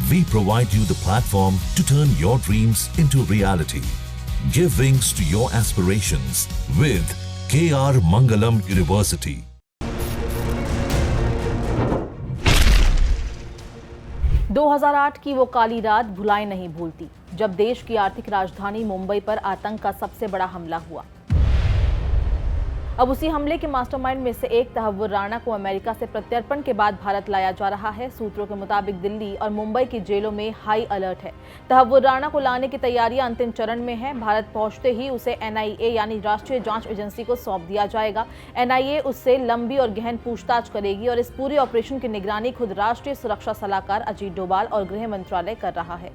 We provide you the platform to turn your dreams into reality. Give wings to your aspirations with KR Mangalam University. – 2008 की वो काली रात भुलाई नहीं भूलती, जब देश की आर्थिक राजधानी मुंबई पर आतंक का सबसे बड़ा हमला हुआ। अब उसी हमले के मास्टरमाइंड में से एक तहव्वुर राणा को अमेरिका से प्रत्यर्पण के बाद भारत लाया जा रहा है। सूत्रों के मुताबिक दिल्ली और मुंबई की जेलों में हाई अलर्ट है। तहव्वुर राणा को लाने की तैयारियां अंतिम चरण में है। भारत पहुंचते ही उसे NIA यानी राष्ट्रीय जांच एजेंसी को सौंप दिया जाएगा। NIA उससे लंबी और गहन पूछताछ करेगी और इस पूरे ऑपरेशन की निगरानी खुद राष्ट्रीय सुरक्षा सलाहकार अजीत डोभाल और गृह मंत्रालय कर रहा है।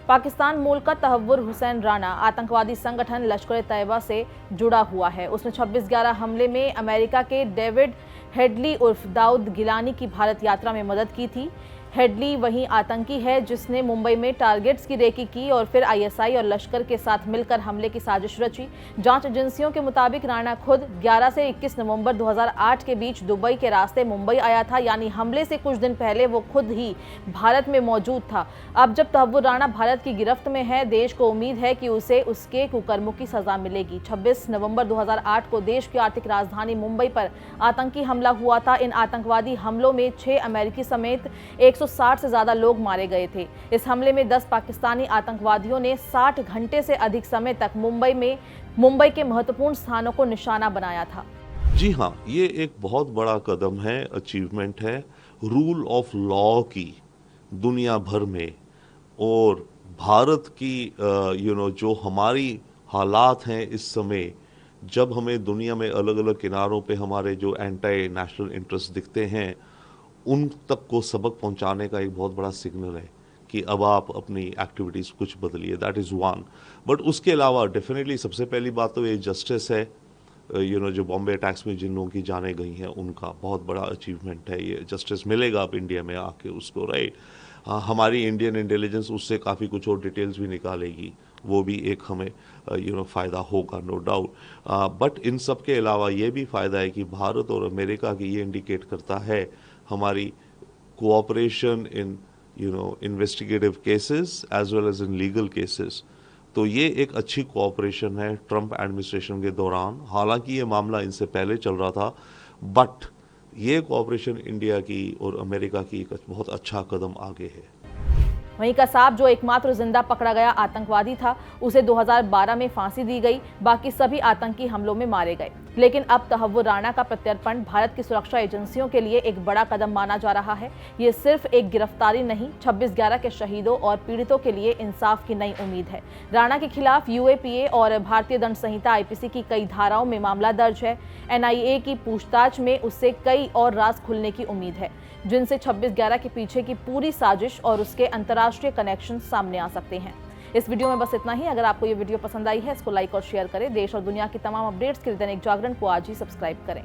पाकिस्तान मूल का तहव्वुर हुसैन राणा आतंकवादी संगठन लश्कर-ए-तैयबा से जुड़ा हुआ है। उसने 26/11 हमले में अमेरिका के डेविड हेडली उर्फ दाऊद गिलानी की भारत यात्रा में मदद की थी। हेडली वही आतंकी है जिसने मुंबई में टारगेट्स की रेकी की और फिर ISI और लश्कर के साथ मिलकर हमले की साजिश रची। जांच एजेंसियों के मुताबिक राणा खुद 11 से 21 नवंबर 2008 के बीच दुबई के रास्ते मुंबई आया था, यानी हमले से कुछ दिन पहले वो खुद ही भारत में मौजूद था। अब जब तहव्वुर राणा भारत की गिरफ्त में है, देश को उम्मीद है कि उसे उसके कुकर्मों की सजा मिलेगी। 26 नवंबर 2008 को देश की आर्थिक राजधानी मुंबई पर आतंकी हमला हुआ था। इन आतंकवादी हमलों में 6 अमेरिकी समेत 160 से ज्यादा लोग मारे गए थे। इस हमले में 10 पाकिस्तानी आतंकवादियों ने 60 घंटे से अधिक समय तक मुंबई के महत्वपूर्ण स्थानों को निशाना बनाया था। जी हाँ, ये एक बहुत बड़ा कदम है, अचीवमेंट है रूल ऑफ लॉ की दुनिया भर में। और भारत की जो हमारी हालात हैं इस समय, जब हमें दुनिया में अलग अलग किनारों पे हमारे जो एंटी नेशनल इंटरेस्ट दिखते हैं, उन तक को सबक पहुंचाने का एक बहुत बड़ा सिग्नल है कि अब आप अपनी एक्टिविटीज़ कुछ बदलिए। That is one. बट उसके अलावा डेफिनेटली सबसे पहली बात तो ये जस्टिस है। जो बॉम्बे अटैक्स में जिन लोगों की जानें गई हैं, उनका बहुत बड़ा अचीवमेंट है। ये जस्टिस मिलेगा अब इंडिया में आके उसको, राइट। हमारी इंडियन इंटेलिजेंस उससे काफ़ी कुछ और डिटेल्स भी निकालेगी, वो भी एक हमें फ़ायदा होगा, नो डाउट। बट इन सब के अलावा ये भी फ़ायदा है कि भारत और अमेरिका की ये इंडिकेट करता है हमारी cooperation in investigative cases as well as in legal cases. तो ये एक अच्छी कोऑपरेशन है ट्रंप एडमिनिस्ट्रेशन के दौरान। हालांकि ये मामला इनसे पहले चल रहा था, बट ये कोऑपरेशन इंडिया की और अमेरिका की एक बहुत अच्छा कदम आगे है। वहीं कसाब, जो एकमात्र जिंदा पकड़ा गया आतंकवादी था, उसे 2012 में फांसी दी गई। बाकी सभी आतंकी हमलों में मारे गए। लेकिन अब तहव्वुर राणा का प्रत्यर्पण भारत की सुरक्षा एजेंसियों के लिए एक बड़ा कदम माना जा रहा है। ये सिर्फ एक गिरफ्तारी नहीं, 26/11 के शहीदों और पीड़ितों के लिए इंसाफ की नई उम्मीद है। राणा के खिलाफ UAPA और भारतीय दंड संहिता IPC की कई धाराओं में मामला दर्ज है। NIA की पूछताछ में उससे कई और राज खुलने की उम्मीद है, जिनसे 26/11 के पीछे की पूरी साजिश और उसके अंतर्राष्ट्रीय कनेक्शन सामने आ सकते हैं। इस वीडियो में बस इतना ही। अगर आपको ये वीडियो पसंद आई है, इसको लाइक और शेयर करें। देश और दुनिया की तमाम अपडेट्स के लिए दैनिक जागरण को आज ही सब्सक्राइब करें।